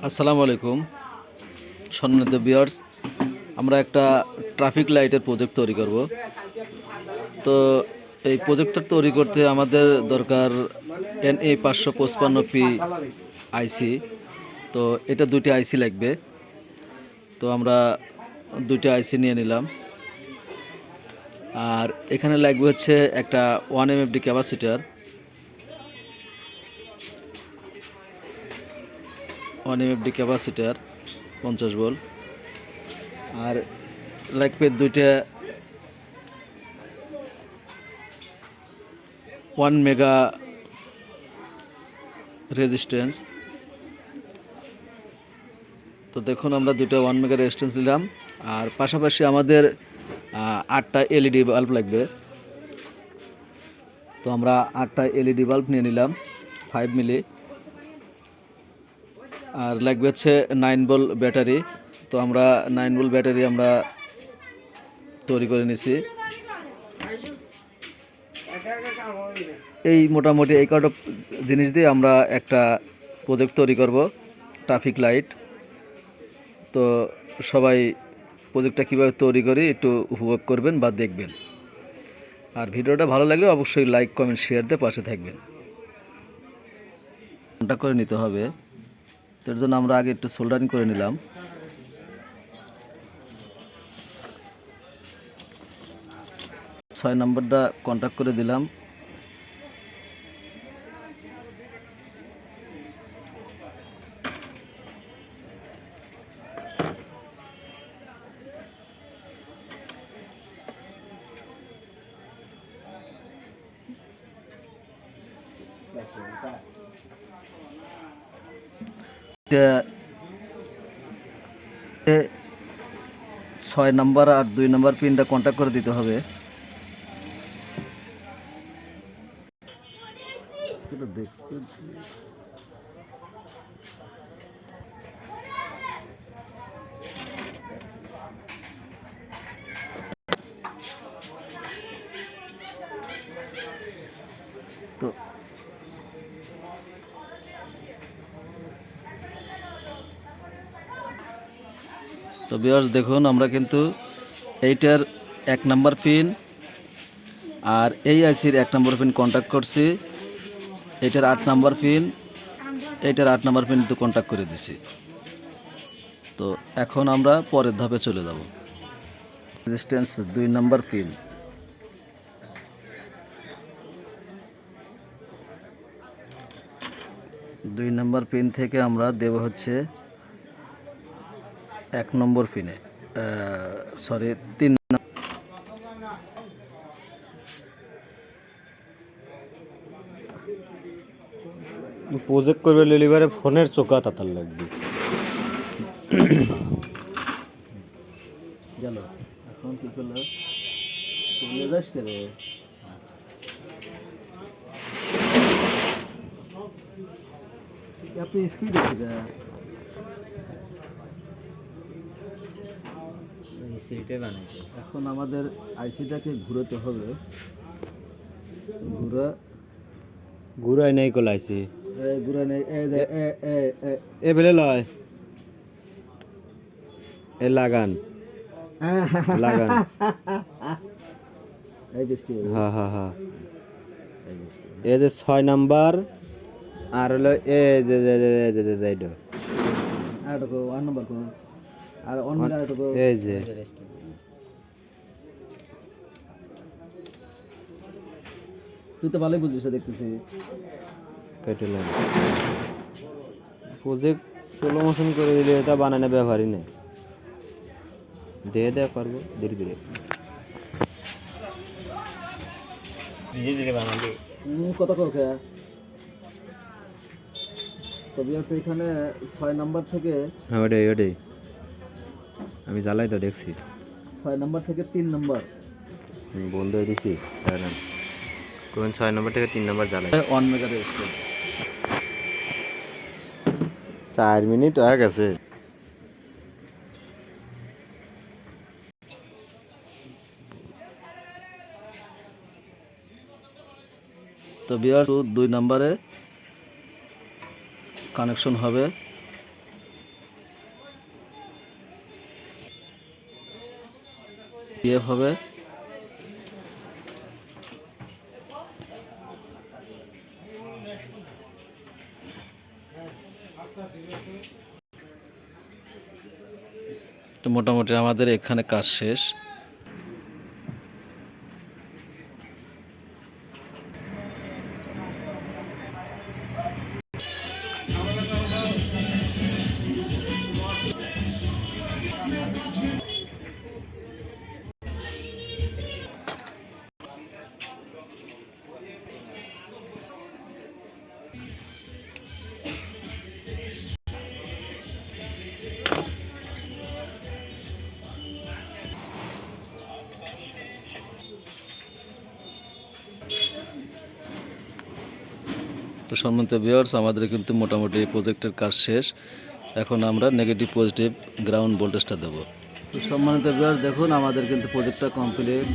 আসসালামু আলাইকুম সম্মানিত ভিউয়ার্স। আমরা একটা ট্রাফিক লাইটের প্রজেক্ট তৈরি করব। তো এই প্রজেক্টটা তৈরি করতে আমাদের দরকার NA555P আইসি। তো এটা দুটি আইসি লাগবে। তো আমরা দুটি আইসি নিয়ে নিলাম। আর এখানে লাগবে হচ্ছে একটা 1 MFD capacitor, 1 MFD capacitor 50 volt. আর লাগবে দুইটা 1 মেগা রেজিস্ট্যান্স। তো দেখুন আমরা দুটো 1 মেগা রেজিস্ট্যান্স দিলাম। আর পাশাপাশি আমাদের 8টা এলইডি বাল্ব লাগবে। তো আমরা 8টা এলইডি বাল্ব নিয়ে নিলাম 5 মিলি। আর লাগবে হচ্ছে 9 ভোল্ট ব্যাটারি। তো আমরা 9 ভোল্ট ব্যাটারি আমরা তৈরি করে নিছি। এই মোটামুটি এই কটা জিনিস দিয়ে আমরা একটা প্রজেক্ট তৈরি করব, ট্রাফিক লাইট। তো সবাই প্রজেক্টটা কীভাবে তৈরি করি একটু উপভোগ করবেন বা দেখবেন। আর ভিডিওটা ভালো লাগলে অবশ্যই লাইক কমেন্ট শেয়ার দিয়ে পাশে থাকবেন। কন্টাক্ট করে নিতে হবে। তার জন্য আমরা আগে একটু সোল্ডারিং করে নিলাম। ছয় নম্বরটা কন্টাক্ট করে দিলাম। ছয় নম্বর আর 2 নম্বর পিনটা কন্টাক্ট করে দিতে হবে। তো তো ভিউয়ার্স দেখুন আমরা কিন্তু এইটার 1 নম্বর পিন আর এই আইসির 1 নম্বর পিন কন্টাক্ট করছি। এইটার 8 নম্বর পিন, এইটার 8 নম্বর পিন তো কন্টাক্ট করে দিছি। তো এখন আমরা পরের ধাপে চলে যাব। রেজিস্ট্যান্স 2 নম্বর পিন। দুই নম্বর পিন থেকে আমরা দেব হচ্ছে 1 নম্বর পিনে, সরি 3। প্রজেক্ট করবে লিলিভারে ফোনের চোকা তাতার লাগবে। গেল এখন কি করলো, চলে যাস কে রে? আপনি স্পিড আছে যা সেইটাই বানাইছে। এখন আমাদের আইসিটাকে ঘুরাতে হবে। ঘুরাই নাই কলাইছে ঘুরা নেই এ বেলে লয় এ লাগান লাগান এই দৃষ্টি হ্যাঁ হ্যাঁ হ্যাঁ এ যে 6 নাম্বার আর হলো এ যে এইটা আর তো 1 নম্বর কো আর অন্য আর তো এই যে তুই তো ভালোই বুঝিস দেখতেছি। কেটে লাইন প্রজেক্ট স্লো মোশন করে দিলে এটা বানানো ব্যবহারই নেই। দে করবো ধীরে ধীরে ধীরে ধীরে বানাবি কত করে তবে আছে এখানে 6 নাম্বার থেকে। হ্যাঁ ওটাই আমি জ্বালাই তো দেখছি। 6 নাম্বার থেকে 3 নাম্বার বন্ধ হয়ে দিছি। কোন 6 নম্বর থেকে 3 নম্বর জ্বালাই 1 মেগা রেজিস্ট্যান্স। 4 মিনিট হয়ে গেছে। তো ভিউয়ার্স 2 নম্বরে কানেকশন হবে। ইএফ হবে। তো মোটামুটি আমাদের এখানে কাজ শেষ। তো সম্মানিত ভিউয়ার্স, আমাদের কিন্তু মোটামুটি প্রজেক্টের কাজ শেষ। এখন আমরা নেগেটিভ পজিটিভ গ্রাউন্ড ভোল্টেজটা দেবো। তো সম্মানিত ভিউয়ার্স, দেখুন আমাদের কিন্তু প্রজেক্টটা কমপ্লিট।